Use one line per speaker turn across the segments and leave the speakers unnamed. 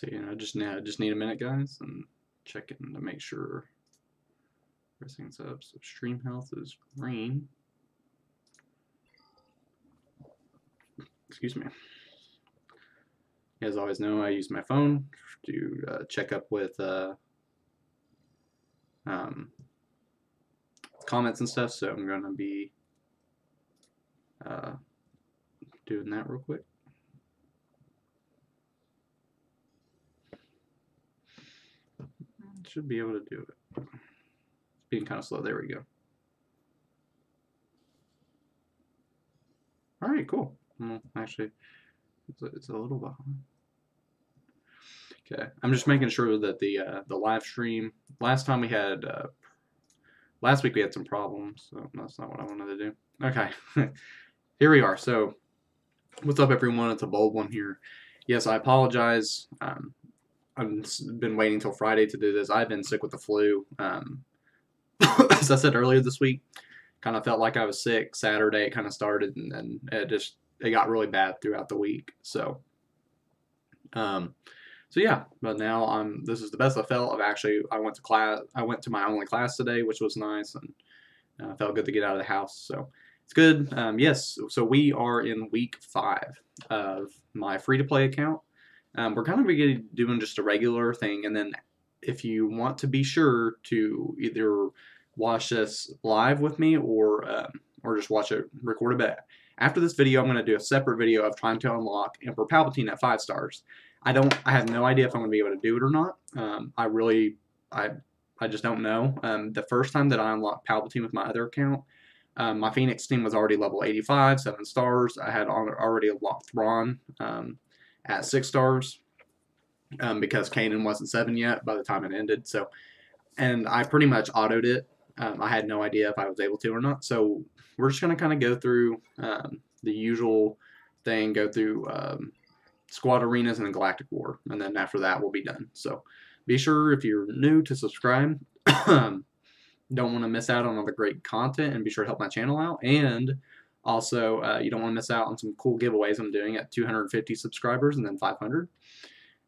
So just need a minute, guys, and check in to make sure everything's up. So stream health is green. Excuse me. You guys always know I use my phone to check up with comments and stuff, so I'm going to be doing that real quick. Should be able to do it. It's being kind of slow. There we go. Alright, cool. Well, actually, it's a little behind. Okay, I'm just making sure that the live stream, last week we had some problems, so that's not what I wanted to do. Okay, here we are. So, what's up, everyone? It's a bold one here. Yes, I apologize. I've been waiting till Friday to do this. I've been sick with the flu. As I said earlier this week, kind of felt like I was sick. Saturday it kind of started, and then it got really bad throughout the week. So yeah, but now this is the best I felt. I went to class. I went to my only class today, which was nice, and felt good to get out of the house. So it's good. Yes, so we are in week 5 of my free-to-play account. We're kind of doing just a regular thing, and then if you want to be sure to either watch this live with me or just watch it recorded back. After this video, I'm going to do a separate video of trying to unlock Emperor Palpatine at 5 stars. I have no idea if I'm going to be able to do it or not. I just don't know. The first time that I unlocked Palpatine with my other account, my Phoenix team was already level 85, 7 stars. I had already unlocked Thrawn at 6 stars because Kanan wasn't 7 yet by the time it ended. So, and I pretty much autoed it. I had no idea if I was able to or not. So we're just going to kind of go through the usual thing, go through Squad Arenas and then Galactic War. And then after that, we'll be done. So be sure, if you're new, to subscribe. Don't want to miss out on all the great content, and be sure to help my channel out. And also, you don't want to miss out on some cool giveaways I'm doing at 250 subscribers and then 500.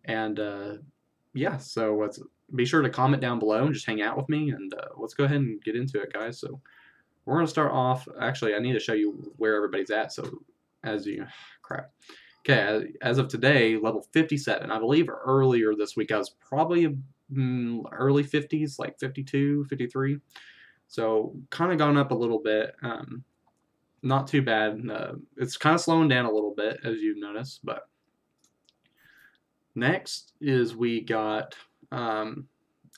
And yeah, so be sure to comment down below and just hang out with me, and let's go ahead and get into it, guys. So we're going to start off. Actually, I need to show you where everybody's at. So okay, as of today, level 57. I believe earlier this week I was probably early 50s, like 52, 53. So kind of gone up a little bit. Not too bad. It's kind of slowing down a little bit, as you've noticed. But next is we got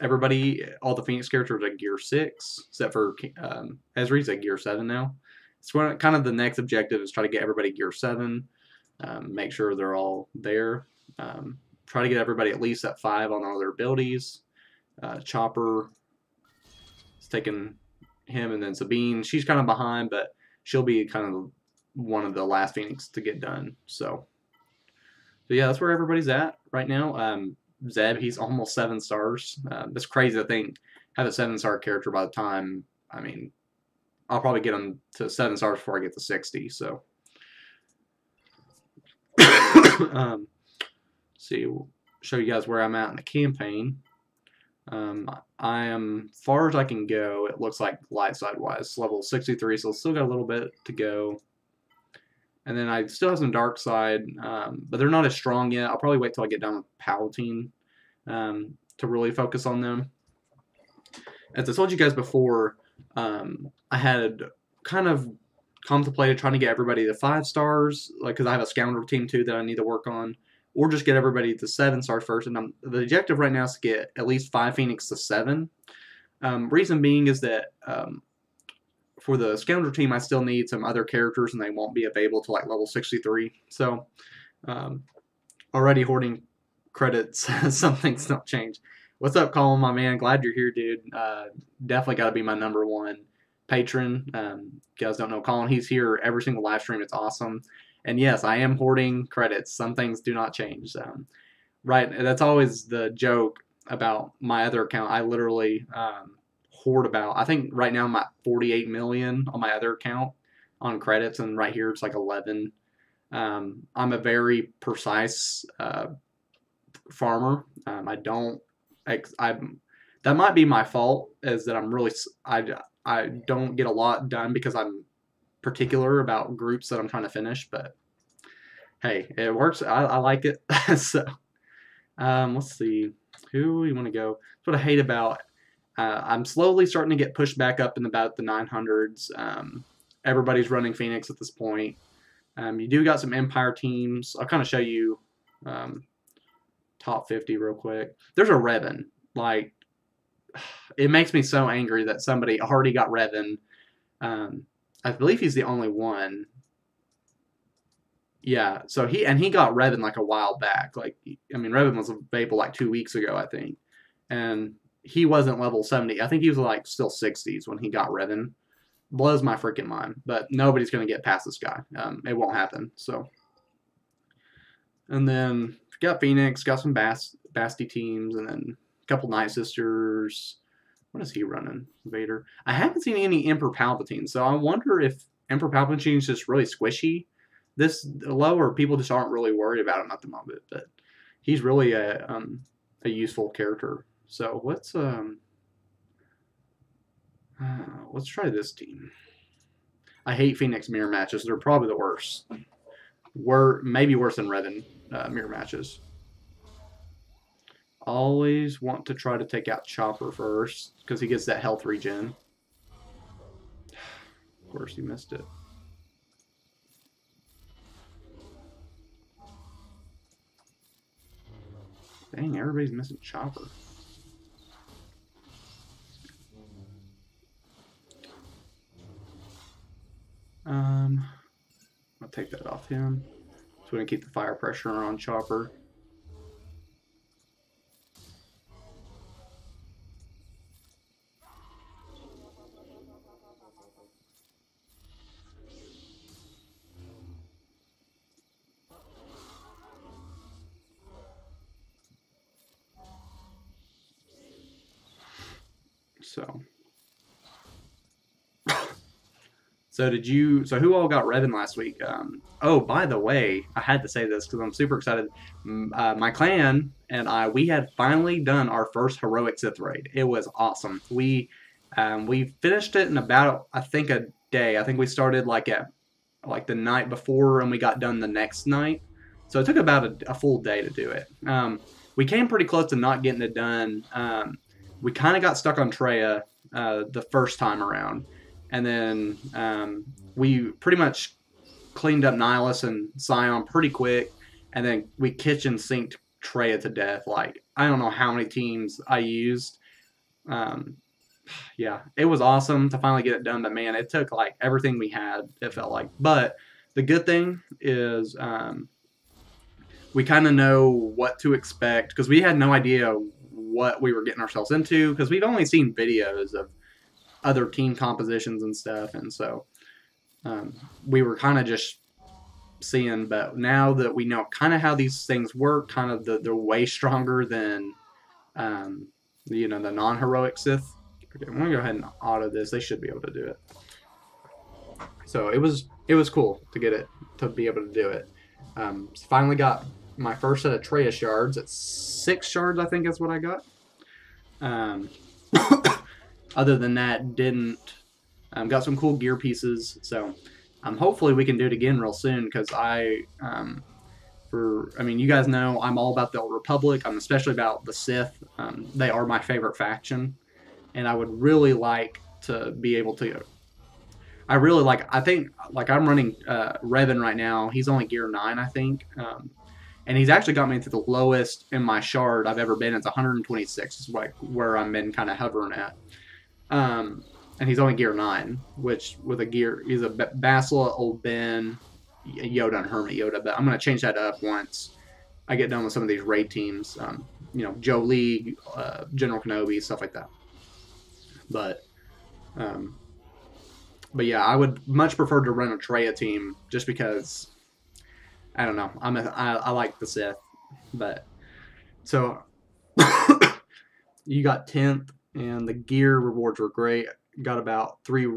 everybody, all the Phoenix characters at Gear 6, except for Ezri's at Gear 7 now. So kind of the next objective is try to get everybody Gear 7, make sure they're all there. Try to get everybody at least at 5 on all their abilities. Chopper is taking him, and then Sabine. She's kind of behind, but she'll be kind of one of the last Phoenix to get done. So yeah, that's where everybody's at right now. Zeb, he's almost 7 stars. It's crazy to think, have a 7-star character by the time, I mean, I'll probably get him to 7 stars before I get to 60, so. See, we'll show you guys where I'm at in the campaign. I am, far as I can go, it looks like light side wise, level 63, so still got a little bit to go. And then I still have some dark side, but they're not as strong yet. I'll probably wait till I get done with Palpatine to really focus on them. As I told you guys before, I had kind of contemplated trying to get everybody to 5 stars, like, because I have a Scoundrel team too that I need to work on, or just get everybody to 7 stars first. And the objective right now is to get at least 5 Phoenix to 7. Reason being is that for the Scoundrel team, I still need some other characters, and they won't be available to like level 63. So, already hoarding credits. Some things don't change. What's up, Colin, my man? Glad you're here, dude. Definitely got to be my #1 patron. You guys don't know Colin. He's here every single live stream. It's awesome. And yes, I am hoarding credits. Some things do not change. Right, that's always the joke about my other account. I literally hoard about, I think right now I'm at 48 million on my other account on credits, and right here it's like 11. I'm a very precise farmer. I don't. That might be my fault, is that I don't get a lot done because I'm particular about groups that I'm trying to finish. But hey, it works. I like it. So let's see. Who you want to go? That's what I hate about. I'm slowly starting to get pushed back up in about the 900s. Everybody's running Phoenix at this point. You do got some Empire teams. I'll kind of show you top 50 real quick. There's a Revan. Like, it makes me so angry that somebody already got Revan. I believe he's the only one. Yeah, so he got Revan like a while back. Like, I mean, Revan was available like 2 weeks ago, I think, and he wasn't level 70. I think he was like still 60s when he got Revan. Blows my freaking mind. But nobody's gonna get past this guy. It won't happen. So, and then got Phoenix, got some Basti teams, and then a couple Night Sisters. What is he running? Vader. I haven't seen any Emperor Palpatine, so I wonder if Emperor Palpatine is just really squishy this low, or people just aren't really worried about him at the moment. But he's really a useful character. So let's try this team. I hate Phoenix mirror matches. They're probably the worst. Maybe worse than Revan mirror matches. Always want to try to take out Chopper first, because he gets that health regen. Of course, he missed it. Dang, everybody's missing Chopper. I'll take that off him. So we're going to keep the fire pressure on Chopper. So who all got Revan last week? Oh, by the way, I had to say this because I'm super excited. My clan and we had finally done our first heroic Sith raid. It was awesome. We finished it in about, I think, a day. I think we started like the night before, and we got done the next night. So it took about a full day to do it. We came pretty close to not getting it done. We kind of got stuck on Traya the first time around. And then we pretty much cleaned up Nihilus and Scion pretty quick. And then we kitchen sinked Traya to death. Like, I don't know how many teams I used. Yeah, it was awesome to finally get it done. But, man, it took, like, everything we had, it felt like. But the good thing is we kind of know what to expect. Because we had no idea what we were getting ourselves into. Because we've only seen videos of other team compositions and stuff, and so we were kind of just seeing. But now that we know kind of how these things work, kind of they're way stronger than the non-heroic Sith. Okay, I'm gonna go ahead and auto this. They should be able to do it. So it was cool to get it, to be able to do it. Finally got my first set of Traya shards. It's 6 shards, I think, is what I got. Other than that, didn't. Got some cool gear pieces, so hopefully we can do it again real soon, because you guys know I'm all about the Old Republic. I'm especially about the Sith. They are my favorite faction, and I would really like to be able to. I think I'm running Revan right now. He's only gear 9, I think. And he's actually got me to the lowest in my shard I've ever been. It's 126 is where I've been kind of hovering at. And he's only gear 9, which with a gear, he's a Bastila, Old Ben, Yoda, and Hermit Yoda. But I'm going to change that up once I get done with some of these raid teams. Jolie, General Kenobi, stuff like that. But yeah, I would much prefer to run a Traya team just because, I don't know, I like the Sith. But so you got 10th. And the gear rewards were great. Got about 3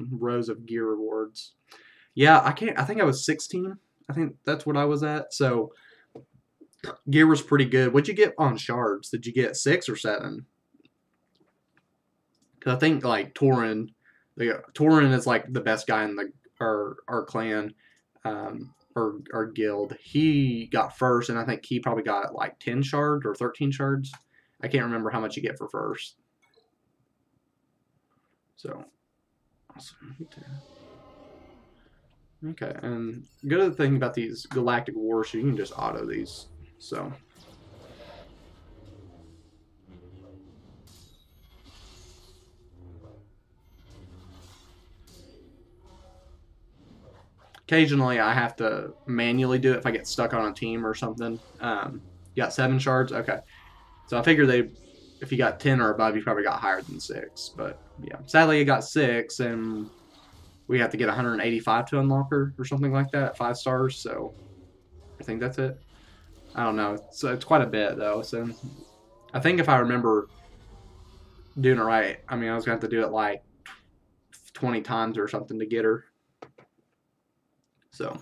rows of gear rewards. Yeah, I think I was 16. I think that's what I was at. So Gear was pretty good. What'd you get on shards? Did you get 6 or 7? Because I think like Torin is like the best guy in our clan, or our guild. He got first, and I think he probably got like 10 shards or 13 shards. I can't remember how much you get for first. So, awesome. Okay, and good thing about these Galactic Wars, you can just auto these. So. Occasionally, I have to manually do it if I get stuck on a team or something. You got 7 shards? Okay. So I figure if you got 10 or above, you probably got higher than 6. But yeah, sadly, you got 6, and we have to get 185 to unlock her or something like that, 5 stars. So I think that's it. I don't know. So it's quite a bit, though. So I think if I remember doing it right, I mean, I was going to have to do it like 20 times or something to get her. So,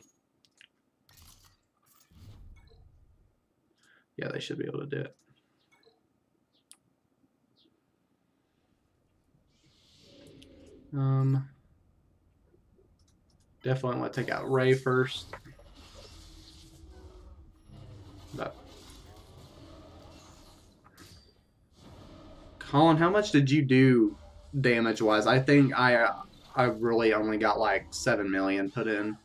yeah, they should be able to do it. Definitely want to take out Ray first. But Colin, how much did you do damage-wise? I think I really only got like 7 million put in,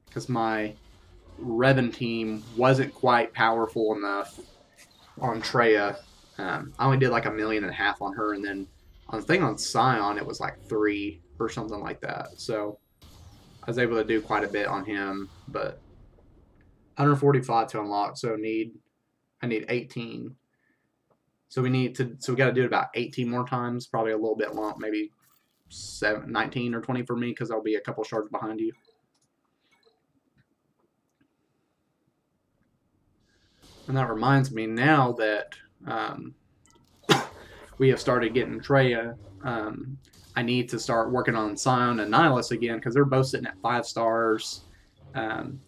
because my Revan team wasn't quite powerful enough on Treya. I only did like 1.5 million on her, and then on the thing on Scion, it was like 3 or something like that. So I was able to do quite a bit on him, but 145 to unlock, so I need 18. So we got to do it about 18 more times, probably a little bit long, maybe 19 or 20 for me, because I'll be a couple shards behind you. And that reminds me, now that we have started getting Treya, I need to start working on Scion and Nihilus again, because they're both sitting at 5 stars.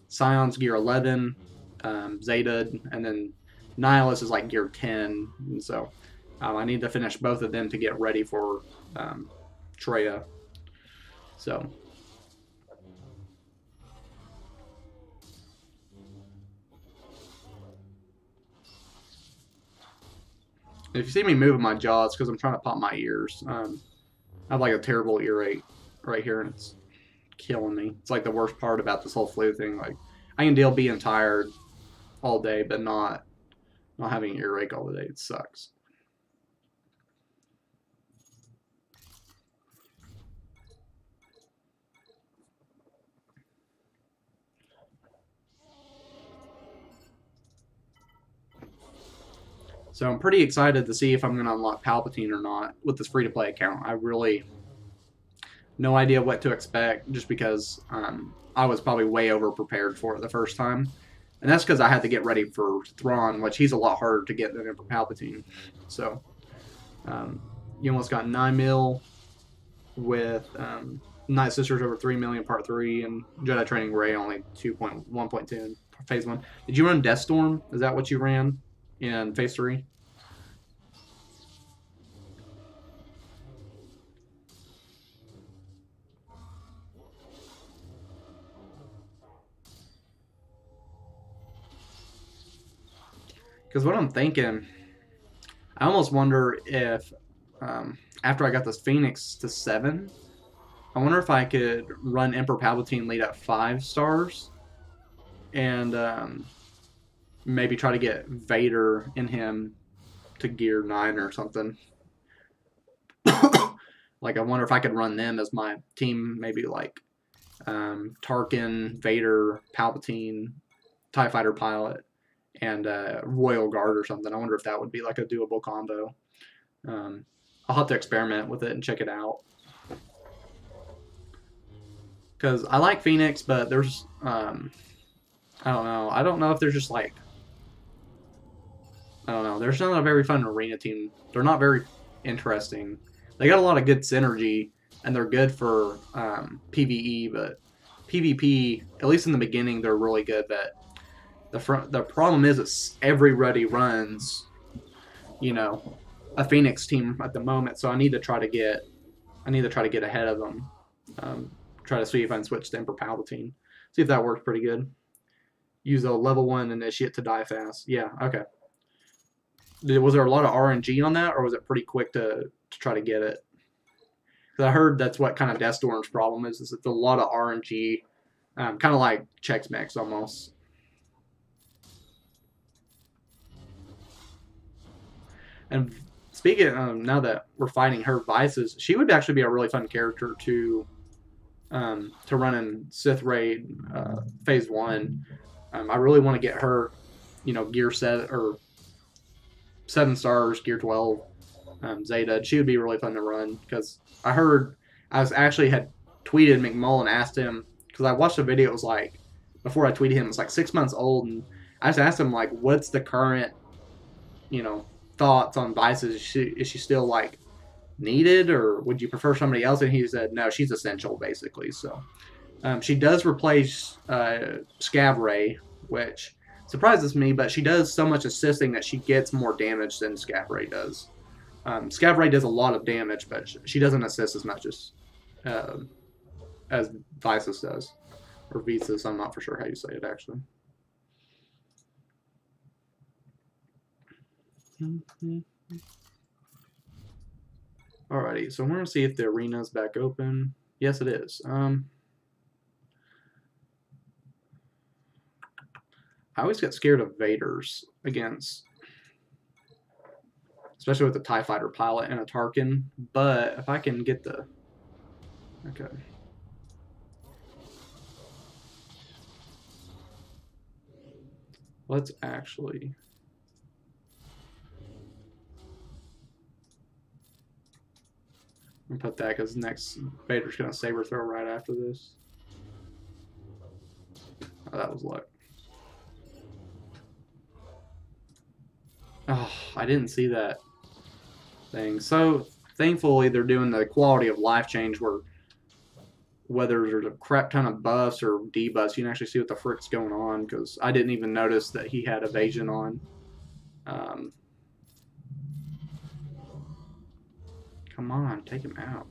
Scion's gear 11, Zeta, and then Nihilus is like gear 10. And so I need to finish both of them to get ready for Treya. So. If you see me moving my jaw, it's because I'm trying to pop my ears. I have like a terrible earache right here, and it's killing me. It's like the worst part about this whole flu thing. Like, I can deal being tired all day, but not having an earache all the day. It sucks. So I'm pretty excited to see if I'm going to unlock Palpatine or not with this free-to-play account. I really no idea what to expect, just because I was probably way over-prepared for it the first time. And that's because I had to get ready for Thrawn, which he's a lot harder to get than for Palpatine. So you almost got 9 mil with Night Sisters over 3 million Part 3, and Jedi Training Ray only 1.2 in Phase 1. Did you run Deathstorm? Is that what you ran in Phase 3? Because what I'm thinking, I almost wonder if after I got this Phoenix to 7, I wonder if I could run Emperor Palpatine lead at 5 stars, and maybe try to get Vader in him to gear 9 or something. Like, I wonder if I could run them as my team, maybe like Tarkin, Vader, Palpatine, TIE Fighter pilot, and Royal Guard or something. I wonder if that would be like a doable combo. I'll have to experiment with it and check it out. Because I like Phoenix, but there's, I don't know. I don't know if there's just like, I don't know. There's not a very fun arena team. They're not very interesting. They got a lot of good synergy, and they're good for PvE, but PvP, at least in the beginning, they're really good. But The problem is it's everybody runs, you know, a Phoenix team at the moment, so I need to try to get ahead of them. Try to see if I can switch to Emperor Palpatine. See if that works pretty good. Use a level 1 initiate to die fast. Yeah, okay. Was there a lot of RNG on that, or was it pretty quick to try to get it? Because I heard that's what kind of Death Storm's problem is it's a lot of RNG, kind of like Chex Mix almost. And speaking, now that we're fighting her Vices, she would actually be a really fun character to run in Sith Raid Phase 1. I really want to get her, gear set or 7 stars, gear 12, Zeta. She would be really fun to run because I had tweeted McMullen, asked him because I watched a video. It was like before I tweeted him, it was like 6 months old, and I just asked him like, what's the current, thoughts on Vices? Is she still like needed, or would you prefer somebody else? And he said no, she's essential basically. So she does replace Scav Ray, which surprises me, but she does so much assisting that she gets more damage than Scav Ray does. Scav Ray does a lot of damage, but she doesn't assist as much as Vices does, or Vices. I'm not for sure how you say it actually. Alrighty, so we're gonna see if the arena's back open. Yes, it is. I always get scared of Vaders especially with the TIE Fighter pilot and a Tarkin. But if I can get the okay. Let's actually. I'm gonna put that because next Vader's gonna saber throw right after this. Oh, that was luck. Oh, I didn't see that thing. So thankfully they're doing the quality of life change where whether there's a crap ton of buffs or debuffs, you can actually see what the frick's going on, because I didn't even notice that he had evasion on. Come on, take him out.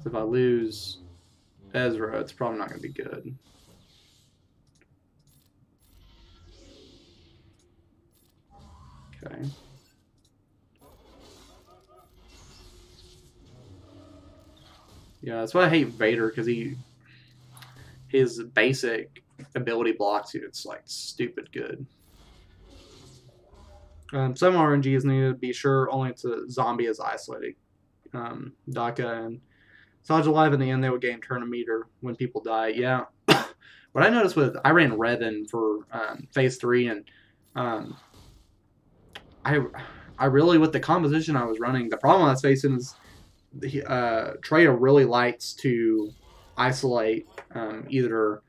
If I lose Ezra, it's probably not going to be good. Okay. Yeah, that's why I hate Vader, because his basic ability blocks you. It's like stupid good. Some RNG is needed to be sure, only to zombie is isolated. Daka and Saj Alive in the end, they would gain turn a meter when people die. Yeah. What I noticed I ran Revan for Phase 3, and I really, with the composition I was running, the problem I was facing is Traya really likes to isolate either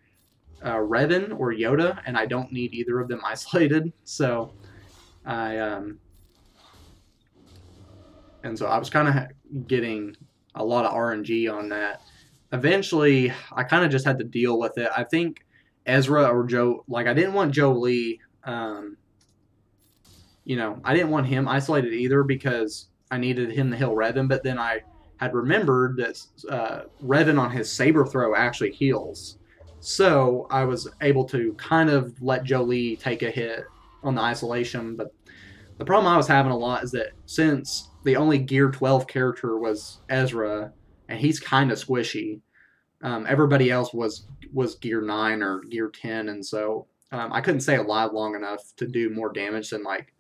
Revan or Yoda, and I don't need either of them isolated. So and so I was kind of getting a lot of RNG on that. Eventually, I kind of just had to deal with it. I think Ezra or Joe, like I didn't want Joe Lee, I didn't want him isolated either because I needed him to heal Revan, but then I had remembered that Revan on his saber throw actually heals. So I was able to kind of let Joe Lee take a hit on the isolation, but the problem I was having a lot is that since the only Gear 12 character was Ezra, and he's kind of squishy, everybody else was Gear 9 or Gear 10, and so I couldn't stay alive long enough to do more damage than like.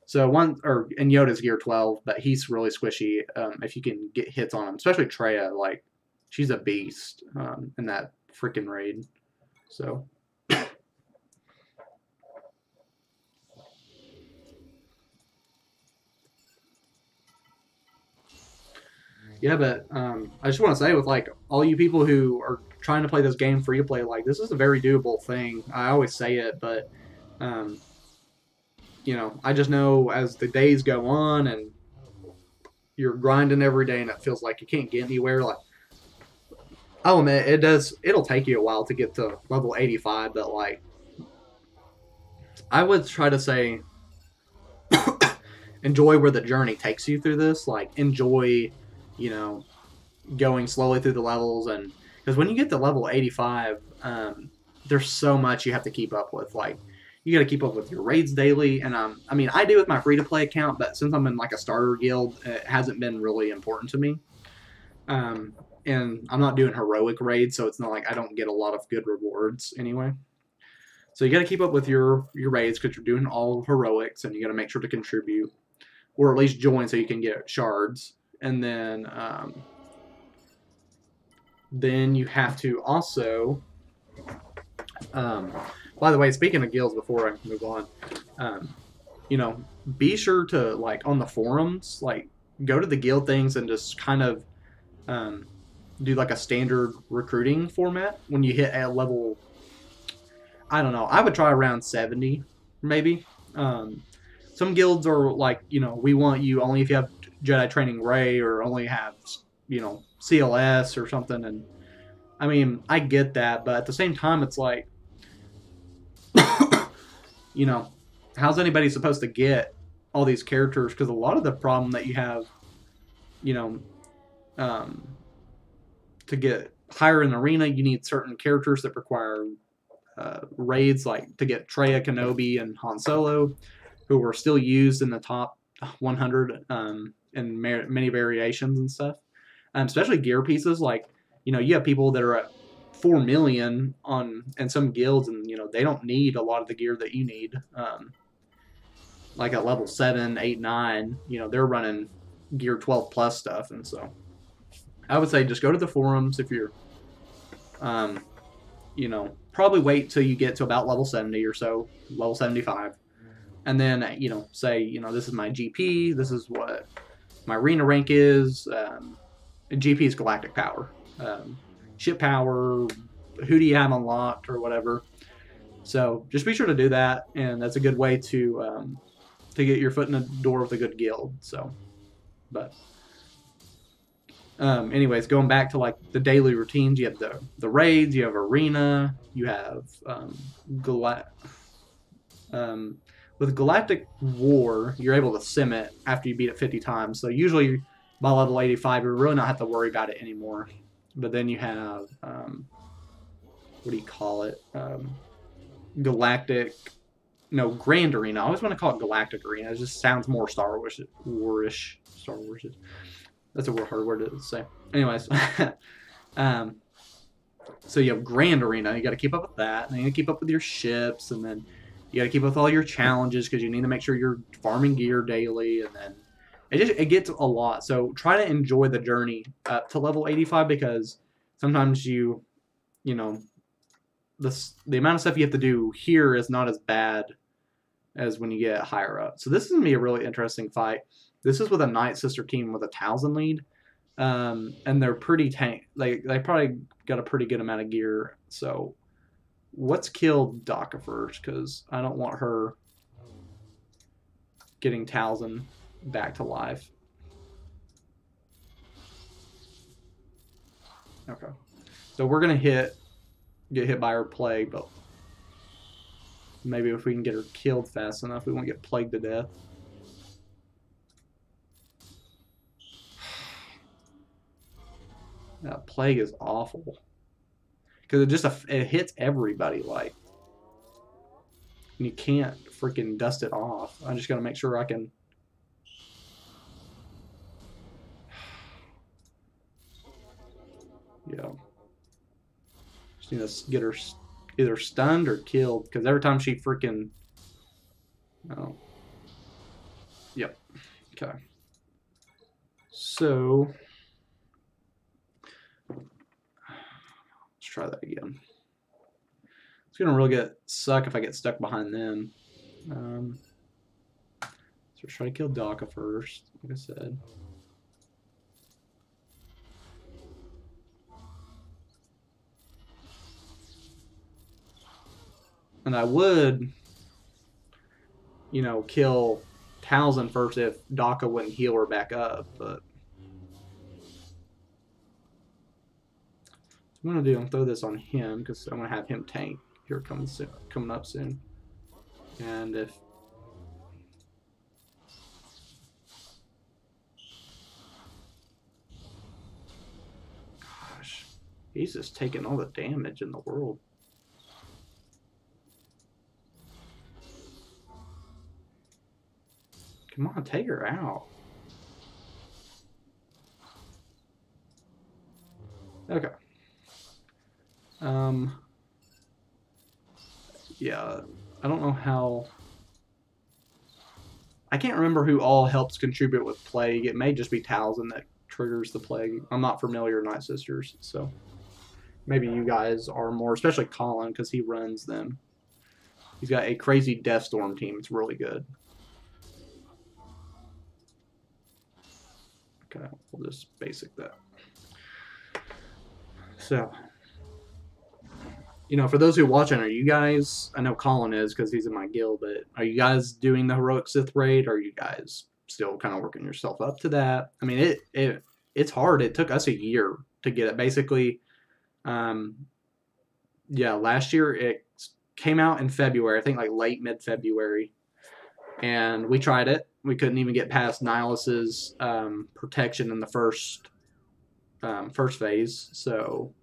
So and Yoda's Gear 12, but he's really squishy if you can get hits on him, especially Traya. Like, she's a beast in that freaking raid. So. Yeah, but I just want to say, with like all you people who are trying to play this game free to play, like this is a very doable thing. I always say it, but I just know as the days go on and you're grinding every day and it feels like you can't get anywhere. Like, I'll admit it'll take you a while to get to level 85, but like I would try to say enjoy where the journey takes you through this. Like enjoy, you know, going slowly through the levels, and because when you get to level 85, there's so much you have to keep up with. Like you got to keep up with your raids daily, and I mean I do with my free to play account, but since I'm in like a starter guild, it hasn't been really important to me. Um, and I'm not doing heroic raids, so it's not like I don't get a lot of good rewards anyway. So you got to keep up with your raids because you're doing all heroics, and you got to make sure to contribute or at least join so you can get shards. And then you have to also, um, by the way, speaking of guilds, before I move on, um, you know, be sure to like on the forums, like go to the guild things and just kind of um, do like a standard recruiting format when you hit a level. I don't know. I would try around 70, maybe. Um, some guilds are like, we want you only if you have Jedi Training Ray or only have, CLS or something. And I mean, I get that, but at the same time, it's like, you know, how's anybody supposed to get all these characters? Because a lot of the problem that you have, you know, um, to get higher in the arena, you need certain characters that require raids, like to get Traya, Kenobi, and Han Solo, who were still used in the top 100 in many variations and stuff. Especially gear pieces, like you have people that are at 4 million on in some guilds, and they don't need a lot of the gear that you need. Like at level 7, 8, 9, they're running gear 12 plus stuff, and so I would say just go to the forums if you're, probably wait till you get to about level 70 or so, level 75, and then say this is my GP, this is what my arena rank is. GP is galactic power, ship power, who do you have unlocked or whatever. So just be sure to do that, and that's a good way to get your foot in the door with a good guild. So, but anyways, going back to like the daily routines, you have the raids, you have arena, you have with Galactic War, you're able to sim it after you beat it 50 times. So usually by level 85, you really not have to worry about it anymore. But then you have, what do you call it? Galactic, no, Grand Arena. I always want to call it Galactic Arena. It just sounds more Star Wars-ish. Star Wars. That's a hard word to say. Anyways, so you have Grand Arena. You got to keep up with that. And then you got to keep up with your ships, and then you got to keep up with all your challenges because you need to make sure you're farming gear daily, and then it gets a lot. So try to enjoy the journey up to level 85 because sometimes the amount of stuff you have to do here is not as bad as when you get higher up. So this is gonna be a really interesting fight. This is with a Night Sister team with a Towson lead, and they're pretty tank. They probably got a pretty good amount of gear. So let's kill Daka first because I don't want her getting Towson back to life. Okay, so we're gonna get hit by her plague, but maybe if we can get her killed fast enough, we won't get plagued to death. That plague is awful because it hits everybody, like, and you can't freaking dust it off. I just gotta make sure I can. Yeah. Just need to get her either stunned or killed because every time she freaking. Oh. Yep. Okay. So. Let's try that again. It's gonna really suck if I get stuck behind them. So let's try to kill Daka first, like I said. And I would, kill Towson first if Daka wouldn't heal her back up, but what I'm gonna do, I'm gonna throw this on him because I'm gonna have him tank. Here it comes soon, coming up soon. And if gosh, he's just taking all the damage in the world. Come on, take her out. Okay. Yeah, I don't know how. I can't remember who all helps contribute with Plague. It may just be Talzin that triggers the Plague. I'm not familiar with Night Sisters, so maybe you guys are more, especially Colin, because he runs them. He's got a crazy Death Storm team. It's really good. Okay, we'll just basic that. So, you know, for those who are watching, are you guys, I know Colin is because he's in my guild, but are you guys doing the Heroic Sith raid? Or are you guys still kind of working yourself up to that? I mean, it's hard. It took us a year to get it. Basically, yeah, last year it came out in February, I think like late mid-February, and we tried it. We couldn't even get past Nihilus's protection in the first phase. So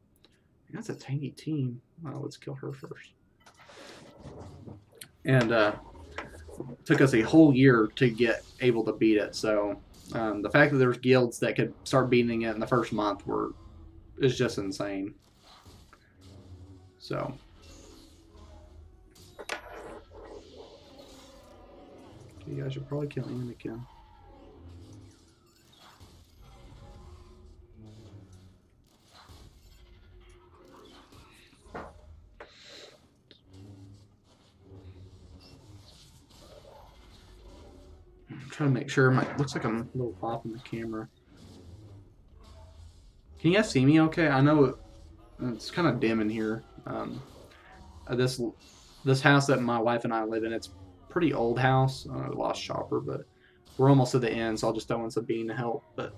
that's a tanky team. Let's kill her first. And took us a whole year to get able to beat it. So the fact that there's guilds that could start beating it in the first month is just insane. So you guys should probably kill Anakin. I'm trying to make sure. Looks like I'm a little off in the camera. Can you guys see me okay? I know it's kind of dim in here. This house that my wife and I live in, it's a pretty old house. I lost Chopper, but we're almost at the end, so I'll just throw in Sabine to help. But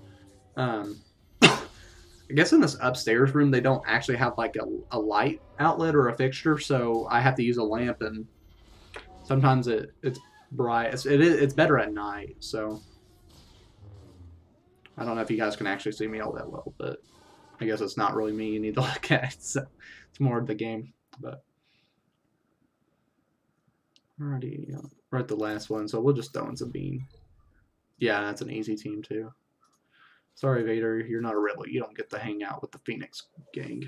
I guess in this upstairs room, they don't actually have like a light outlet or a fixture, so I have to use a lamp, and sometimes it's bright. It's better at night, so I don't know if you guys can actually see me all that well, but I guess it's not really me you need to look at. So it's more of the game. But alrighty, we're at the last one, so we'll just throw in Sabine. Yeah, that's an easy team too. Sorry, Vader, you're not a rebel. You don't get to hang out with the Phoenix gang.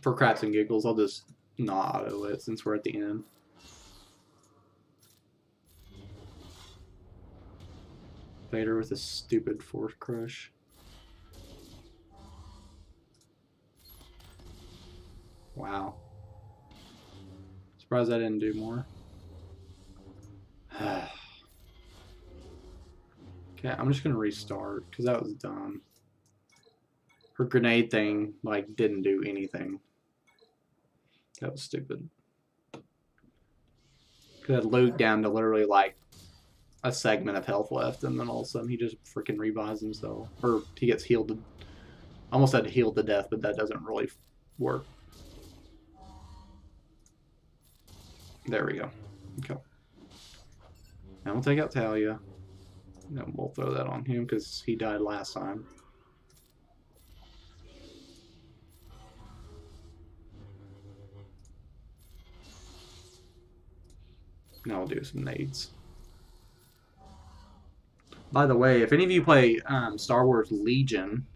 For craps and giggles, I'll just not auto it since we're at the end. Vader with a stupid Force Crush. Wow. Surprised I didn't do more. Okay, I'm just gonna restart because that was dumb. Her grenade thing like didn't do anything. That was stupid. Could have Luke down to literally like a segment of health left, and then all of a sudden he just freaking revives himself, or he gets healed. Almost had to heal to death, but that doesn't really work. There we go. Okay. Now we'll take out Talia. And we'll throw that on him because he died last time. Now we'll do some nades. By the way, if any of you play Star Wars Legion,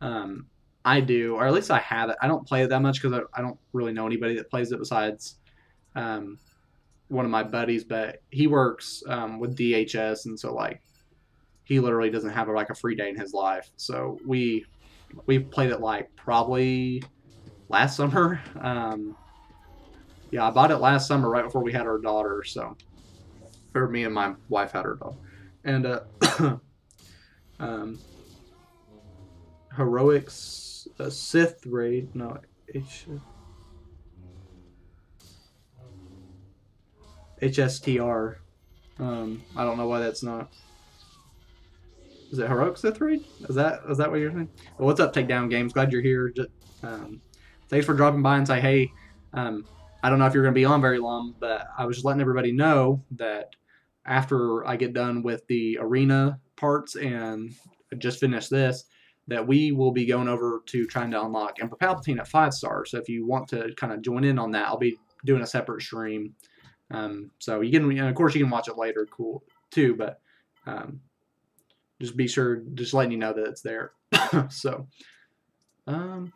I do, or at least I have it. I don't play it that much because I don't really know anybody that plays it besides one of my buddies, but he works with DHS, and so like he literally doesn't have like a free day in his life. So we played it like probably last summer. Yeah, I bought it last summer right before we had our daughter. So, or me and my wife had our daughter, and Heroics Sith raid. No, HSTR. I don't know why that's not. Is it Heroic Sith raid? Is that what you're saying? Well, what's up, Takedown Games? Glad you're here. Just, thanks for dropping by and say hey. I don't know if you're going to be on very long, but I was just letting everybody know that after I get done with the arena parts and just finish this, that we will be going over to trying to unlock Emperor Palpatine at 5 stars. So if you want to kind of join in on that, I'll be doing a separate stream. So you can, and of course, you can watch it later, cool too. But just be sure, just letting you know that it's there. So, okay,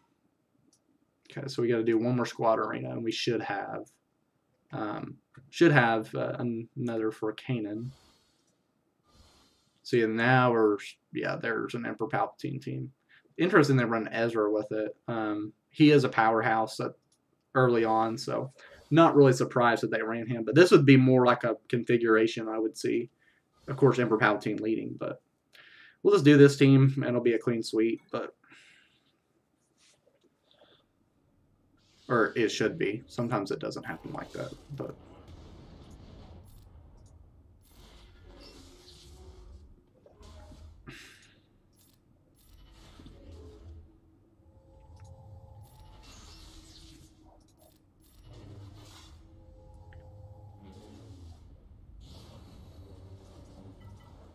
so we got to do one more squad arena, and we should have another for Kanan. See, and now there's an Emperor Palpatine team. Interesting they run Ezra with it. He is a powerhouse early on, so not really surprised that they ran him. But this would be more like a configuration I would see. Of course, Emperor Palpatine leading, but we'll just do this team, and it'll be a clean sweep. Or it should be. Sometimes it doesn't happen like that, but.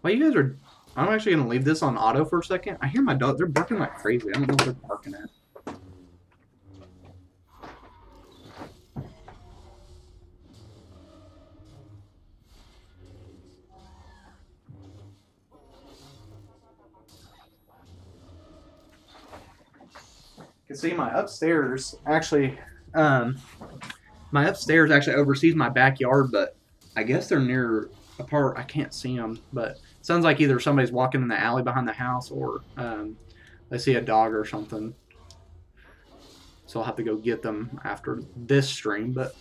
Well, you guys are. I'm actually going to leave this on auto for a second. I hear my dog. They're barking like crazy. I don't know what they're barking at. You can see my upstairs actually. My upstairs actually oversees my backyard, but I guess they're near a part I can't see them. But it sounds like either somebody's walking in the alley behind the house, or they see a dog or something. So I'll have to go get them after this stream. But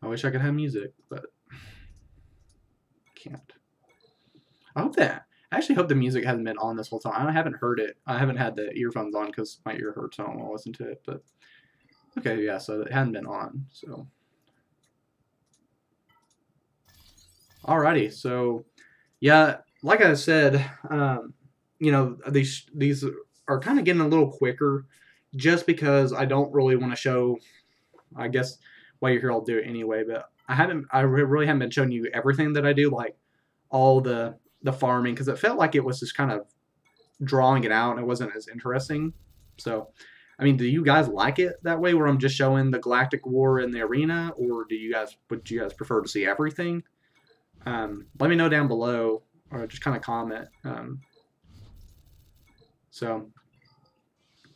I wish I could have music, but can't. I actually hope the music hasn't been on this whole time. I haven't heard it. I haven't had the earphones on because my ear hurts. So I don't want to listen to it. But okay, yeah. So it hadn't been on. So alrighty. So yeah, like I said, you know, these are kind of getting a little quicker, just because I don't really want to show. I guess while you're here, I'll do it anyway. But I really haven't been showing you everything that I do, like all the farming, because it felt like it was just kind of drawing it out and it wasn't as interesting. So, I mean, do you guys like it that way, where I'm just showing the Galactic War in the arena, or would you guys prefer to see everything? Let me know down below, or just kind of comment. So,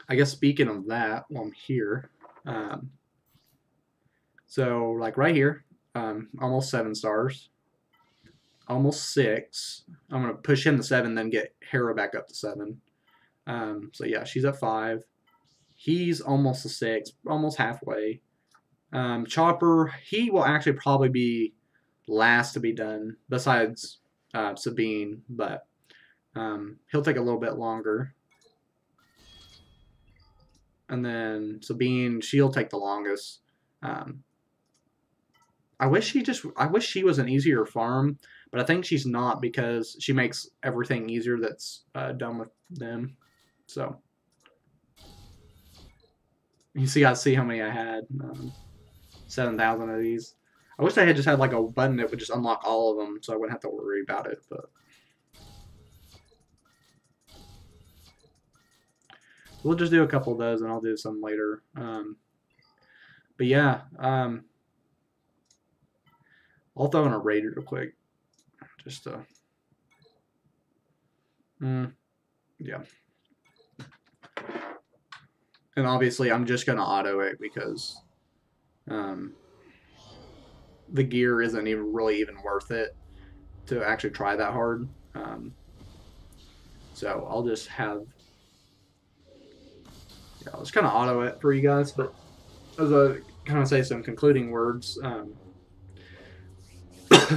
I guess speaking of that, while I'm here, so like right here, almost 7 stars. Almost 6. I'm going to push him to 7, then get Hera back up to 7. So yeah, she's at 5. He's almost a 6, almost halfway. Chopper, he will actually probably be last to be done, besides Sabine, but he'll take a little bit longer. And then Sabine, she'll take the longest. I wish she was an easier farm, but I think she's not, because she makes everything easier that's done with them. So you see, I see how many I had. 7,000 of these. I wish I had just had like a button that would just unlock all of them, so I wouldn't have to worry about it. But we'll just do a couple of those, and I'll do some later. But yeah, I'll throw in a raid real quick. Just yeah. And obviously I'm just gonna auto it because the gear isn't even worth it to actually try that hard. So I'll just have, yeah, I'll just kind of auto it for you guys. But as I kind of say some concluding words,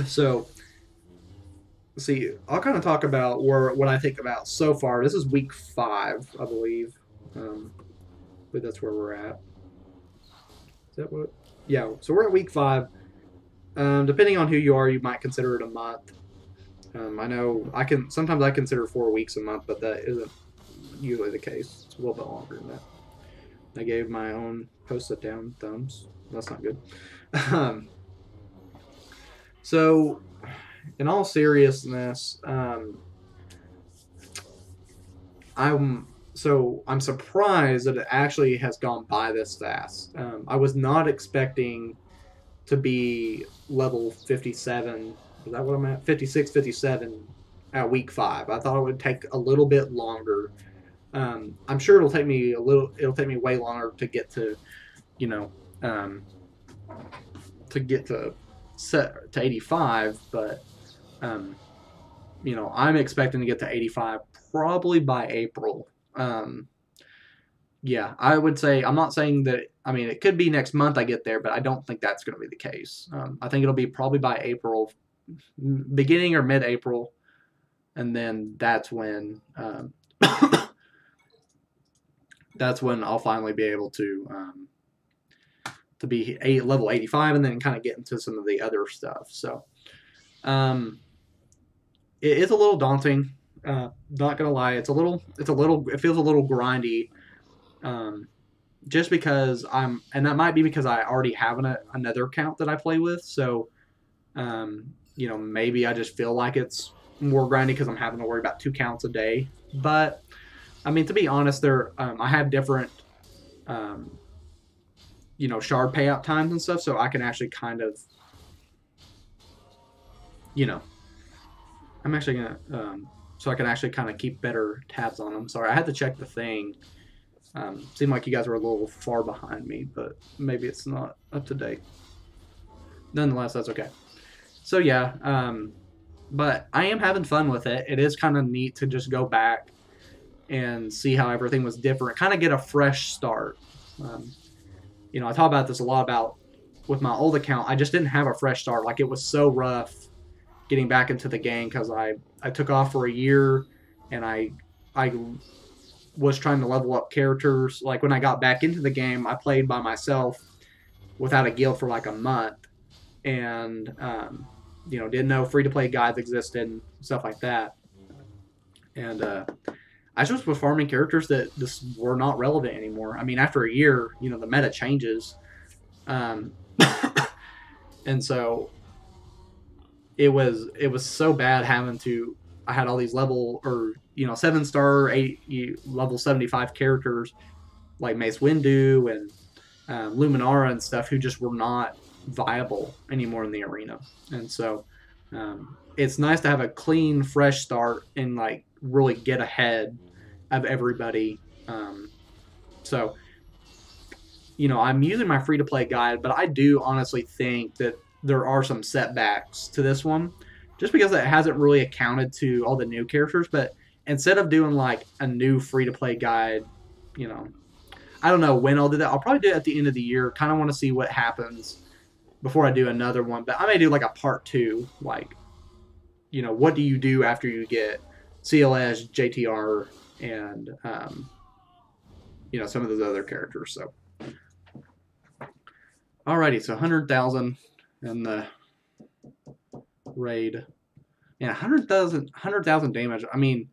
so see, I'll kind of talk about what I think about so far. This is week 5, I believe. But that's where we're at. Is that what? Yeah. So we're at week 5. Depending on who you are, you might consider it a month. I know sometimes I consider 4 weeks a month, but that isn't usually the case. It's a little bit longer than that. I gave my own post-it down thumbs. That's not good. Um, so, in all seriousness, I'm I'm surprised that it actually has gone by this fast. I was not expecting to be level 57. Is that what I'm at? 56, 57 at week 5. I thought it would take a little bit longer. I'm sure it'll take me it'll take me way longer to get to, you know, um, to get to set to 85, but um, I'm expecting to get to 85 probably by April. Yeah, I would say, I'm not saying that, I mean, it could be next month I get there, but I don't think that's going to be the case. I think it'll be probably by April, beginning or mid-April, and then that's when that's when I'll finally be able to be level 85 and then kind of get into some of the other stuff. So it is a little daunting. Not gonna lie, it feels a little grindy. Just because and that might be because I already have another account that I play with. So, maybe I just feel like it's more grindy because I'm having to worry about 2 counts a day. But I mean, to be honest, I have different, shard payout times and stuff, so I can actually kind of, I'm actually gonna, so I can actually kind of keep better tabs on them. Sorry, I had to check the thing. Seemed like you guys were a little far behind me, but maybe it's not up to date. Nonetheless, that's okay. So yeah, but I am having fun with it. It is kind of neat to just go back and see how everything was different, kind of get a fresh start. I talk about this a lot about with my old account. I just didn't have a fresh start. Like, it was so rough getting back into the game because I took off for a year and I was trying to level up characters. Like, when I got back into the game, I played by myself without a guild for like a month, and didn't know free-to-play guides existed and stuff like that. And I just was farming characters that just were not relevant anymore. I mean, after a year, the meta changes, and so it was so bad having to. I had all these level 7-star, level 75 characters like Mace Windu and Luminara and stuff who just were not viable anymore in the arena. And so it's nice to have a clean, fresh start and like really get ahead of everybody. So I'm using my free-to-play guide, but I do honestly think that there are some setbacks to this one, just because it hasn't really accounted to all the new characters. But instead of doing like a new free-to-play guide, I don't know when I'll do that. I'll probably do it at the end of the year. Kind of want to see what happens before I do another one. But I may do like a part 2, like, what do you do after you get CLS, JTR, and some of those other characters. So, alrighty, so 100,000 in the raid, and 100,000 damage. I mean,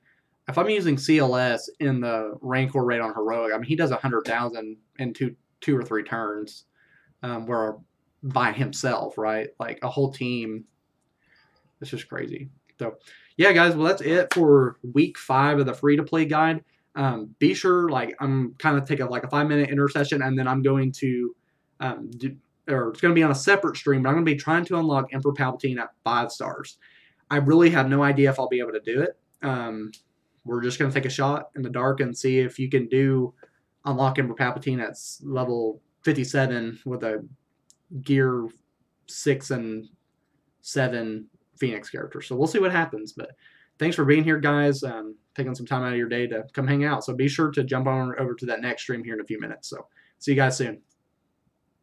if I'm using CLS in the Rancor raid on Heroic, I mean, he does 100,000 in two or 3 turns, where by himself, right? Like a whole team. It's just crazy. So, yeah, guys, well, that's it for week 5 of the free-to-play guide. Be sure, like, I'm kind of taking like a 5-minute intercession, and then I'm going to it's going to be on a separate stream, but I'm going to be trying to unlock Emperor Palpatine at 5 stars. I really have no idea if I'll be able to do it. We're just going to take a shot in the dark and see if you can unlock Emperor Palpatine at level 57 with a gear 6 and 7 Phoenix character. So we'll see what happens. But thanks for being here, guys. Taking some time out of your day to come hang out. So be sure to jump on over to that next stream here in a few minutes. So see you guys soon.